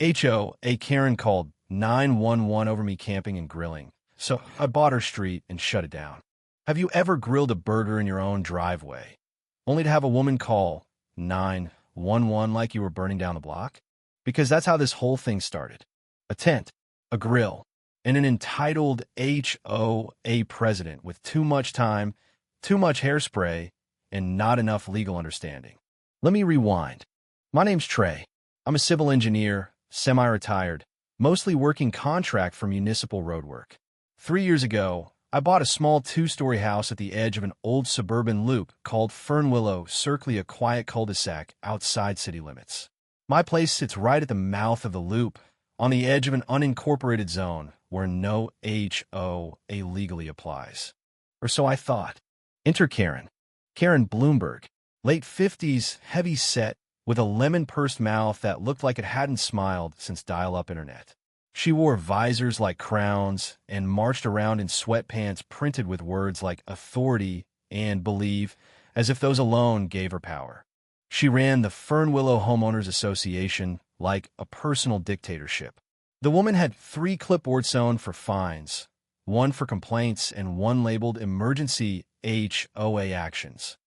HOA Karen called 911 over me camping and grilling, so I bought her street and shut it down. Have you ever grilled a burger in your own driveway, only to have a woman call 911 like you were burning down the block? Because that's how this whole thing started. A tent, a grill, and an entitled HOA president with too much time, too much hairspray, and not enough legal understanding. Let me rewind. My name's Trey. I'm a civil engineer, semi-retired, mostly working contract for municipal roadwork. 3 years ago, I bought a small 2-story house at the edge of an old suburban loop called Fernwillow, circling a quiet cul-de-sac outside city limits. My place sits right at the mouth of the loop, on the edge of an unincorporated zone where no HOA legally applies. Or so I thought. Enter Karen. Karen Bloomberg, late 50s, heavy-set, with a lemon-pursed mouth that looked like it hadn't smiled since dial-up internet. She wore visors like crowns and marched around in sweatpants printed with words like authority and believe, as if those alone gave her power. She ran the Fernwillow Homeowners Association like a personal dictatorship. The woman had 3 clipboards sewn for fines, 1 for complaints, and 1 labeled emergency HOA actions.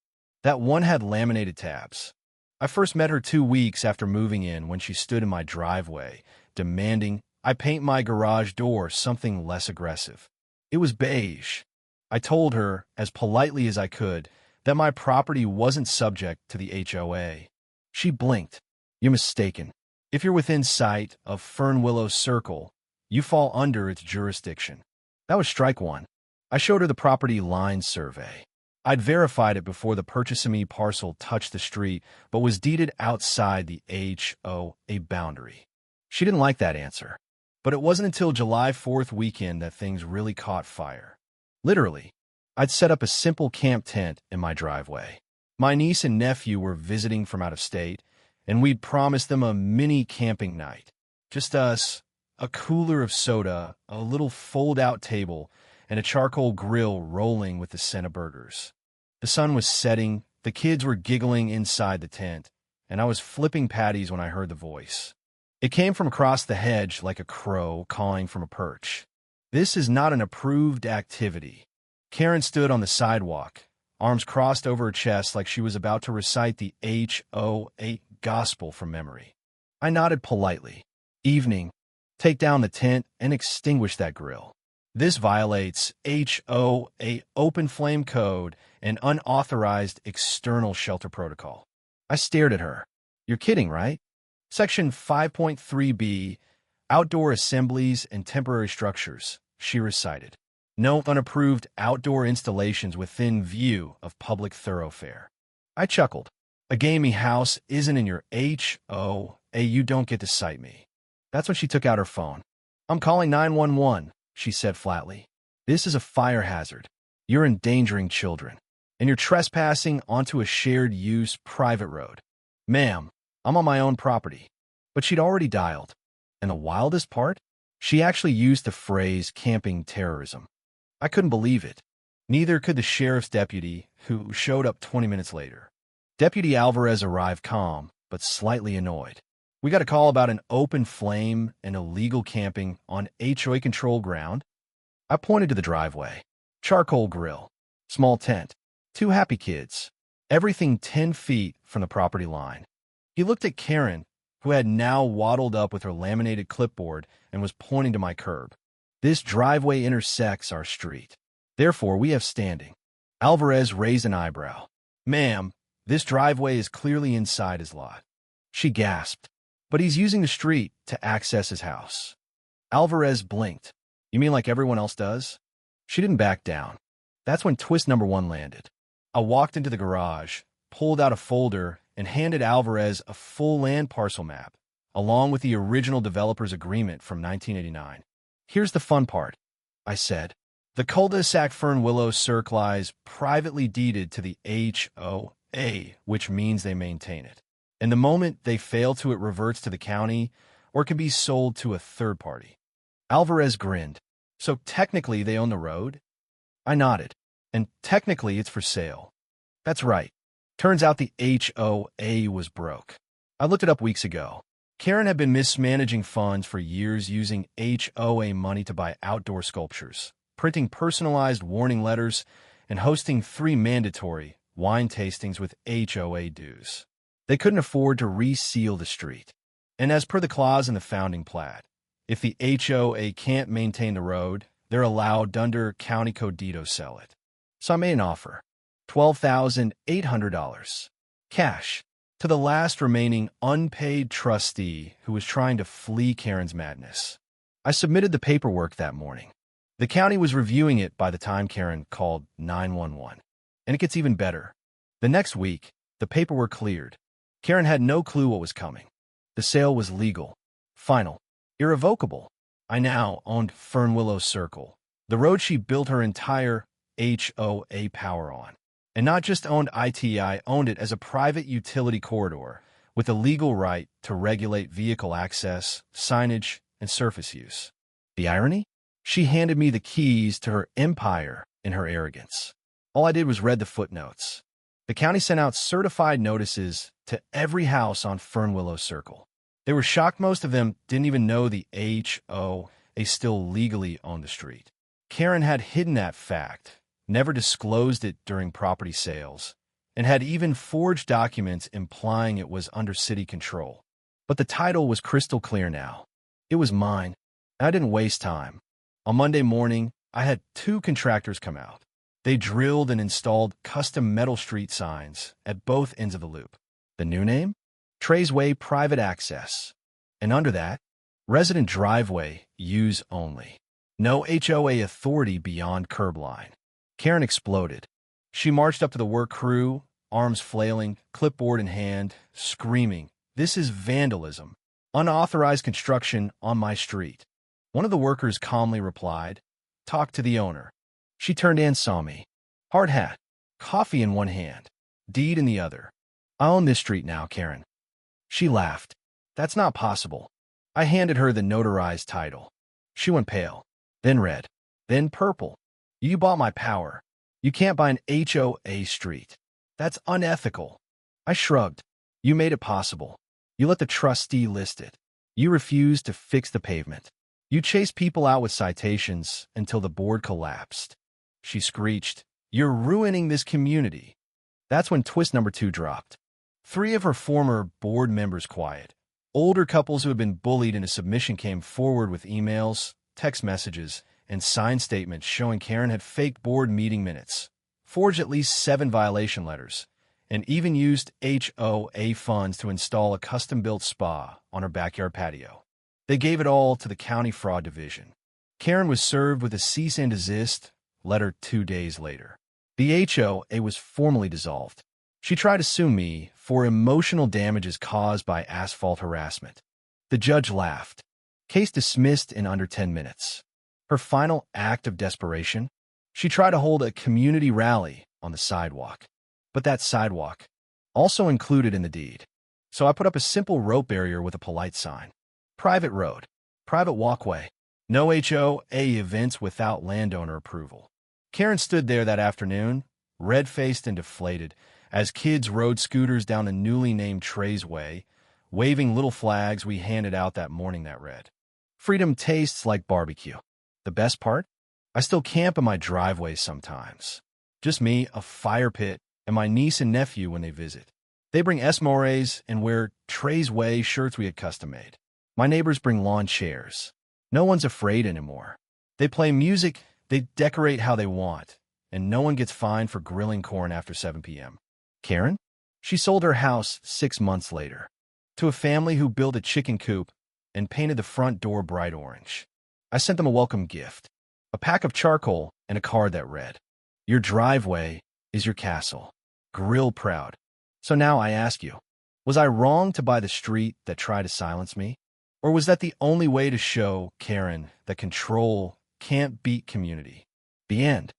That one had laminated tabs. I first met her 2 weeks after moving in when she stood in my driveway, demanding I paint my garage door something less aggressive. It was beige. I told her, as politely as I could, that my property wasn't subject to the HOA. She blinked. You're mistaken. If you're within sight of Fernwillow Circle, you fall under its jurisdiction. That was strike 1. I showed her the property line survey. I'd verified it before the Purchase-Me parcel touched the street, but was deeded outside the HOA boundary. She didn't like that answer. But it wasn't until July 4th weekend that things really caught fire. Literally, I'd set up a simple camp tent in my driveway. My niece and nephew were visiting from out of state, and we'd promised them a mini camping night. Just us, a cooler of soda, a little fold-out table, and a charcoal grill rolling with the scent of burgers. The sun was setting, the kids were giggling inside the tent, and I was flipping patties when I heard the voice. It came from across the hedge like a crow calling from a perch. This is not an approved activity. Karen stood on the sidewalk, arms crossed over her chest like she was about to recite the HOA gospel from memory. I nodded politely. Evening. Take down the tent and extinguish that grill. This violates HOA open flame code and unauthorized external shelter protocol. I stared at her. You're kidding, right? Section 5.3b, Outdoor Assemblies and Temporary Structures, she recited. No unapproved outdoor installations within view of public thoroughfare. I chuckled. A gamey house isn't in your HOA, you don't get to cite me. That's when she took out her phone. I'm calling 911, she said flatly. This is a fire hazard. You're endangering children, and you're trespassing onto a shared-use private road. Ma'am, I'm on my own property. But she'd already dialed. And the wildest part? She actually used the phrase camping terrorism. I couldn't believe it. Neither could the sheriff's deputy, who showed up 20 minutes later. Deputy Alvarez arrived calm, but slightly annoyed. We got a call about an open flame and illegal camping on HOA controlled ground. I pointed to the driveway. Charcoal grill. Small tent. 2 happy kids. Everything 10 feet from the property line. He looked at Karen, who had now waddled up with her laminated clipboard and was pointing to my curb. This driveway intersects our street. Therefore, we have standing. Alvarez raised an eyebrow. Ma'am, this driveway is clearly inside his lot. She gasped. But he's using the street to access his house. Alvarez blinked. You mean like everyone else does? She didn't back down. That's when twist number 1 landed. I walked into the garage, pulled out a folder, and handed Alvarez a full land parcel map, along with the original developer's agreement from 1989. Here's the fun part, I said. The cul-de-sac Fernwillow Circle lies privately deeded to the HOA, which means they maintain it. And the moment they fail to, it reverts to the county or can be sold to a third party. Alvarez grinned. So technically they own the road? I nodded. And technically it's for sale. That's right. Turns out the HOA was broke. I looked it up weeks ago. Karen had been mismanaging funds for years, using HOA money to buy outdoor sculptures, printing personalized warning letters, and hosting 3 mandatory wine tastings with HOA dues. They couldn't afford to reseal the street. And as per the clause in the founding plat, if the HOA can't maintain the road, they're allowed under County Code to sell it. So I made an offer, $12,800, cash, to the last remaining unpaid trustee who was trying to flee Karen's madness. I submitted the paperwork that morning. The county was reviewing it by the time Karen called 911. And it gets even better. The next week, the paperwork cleared. Karen had no clue what was coming. The sale was legal, final, irrevocable. I now owned Fernwillow Circle, the road she built her entire HOA power on. And not just owned it, I owned it as a private utility corridor with a legal right to regulate vehicle access, signage, and surface use. The irony? She handed me the keys to her empire in her arrogance. All I did was read the footnotes. The county sent out certified notices to every house on Fernwillow Circle. They were shocked most of them didn't even know the HOA still legally owned the street. Karen had hidden that fact, never disclosed it during property sales, and had even forged documents implying it was under city control. But the title was crystal clear now. It was mine, and I didn't waste time. On Monday morning, I had 2 contractors come out. They drilled and installed custom metal street signs at both ends of the loop. The new name? Traysway Private Access. And under that, resident driveway use only. No HOA authority beyond curb line. Karen exploded. She marched up to the work crew, arms flailing, clipboard in hand, screaming, "This is vandalism. Unauthorized construction on my street." One of the workers calmly replied, "Talk to the owner." She turned and saw me. Hard hat, coffee in one hand, deed in the other. "I own this street now, Karen." She laughed. "That's not possible." I handed her the notarized title. She went pale, then red, then purple. "You bought my power. You can't buy an HOA street. That's unethical." I shrugged. "You made it possible. You let the trustee list it. You refused to fix the pavement. You chased people out with citations until the board collapsed." She screeched, "You're ruining this community." That's when twist number 2 dropped. 3 of her former board members quiet. Older couples who had been bullied into submission came forward with emails, text messages, and signed statements showing Karen had faked board meeting minutes, forged at least 7 violation letters, and even used HOA funds to install a custom-built spa on her backyard patio. They gave it all to the County Fraud Division. Karen was served with a cease and desist letter 2 days later. The HOA was formally dissolved. She tried to sue me for emotional damages caused by asphalt harassment. The judge laughed. Case dismissed in under 10 minutes. Her final act of desperation? She tried to hold a community rally on the sidewalk. But that sidewalk also included in the deed. So I put up a simple rope barrier with a polite sign. Private road. Private walkway. No HOA events without landowner approval. Karen stood there that afternoon, red-faced and deflated, as kids rode scooters down a newly named Traysway, waving little flags we handed out that morning that read, "Freedom tastes like barbecue." The best part? I still camp in my driveway sometimes. Just me, a fire pit, and my niece and nephew when they visit. They bring esmores and wear Traysway shirts we had custom made. My neighbors bring lawn chairs. No one's afraid anymore. They play music, they decorate how they want, and no one gets fined for grilling corn after 7 p.m. Karen? She sold her house 6 months later to a family who built a chicken coop and painted the front door bright orange. I sent them a welcome gift, a pack of charcoal and a card that read, "Your driveway is your castle. Grill proud." So now I ask you, was I wrong to buy the street that tried to silence me? Or was that the only way to show Karen that control can't beat community? The end.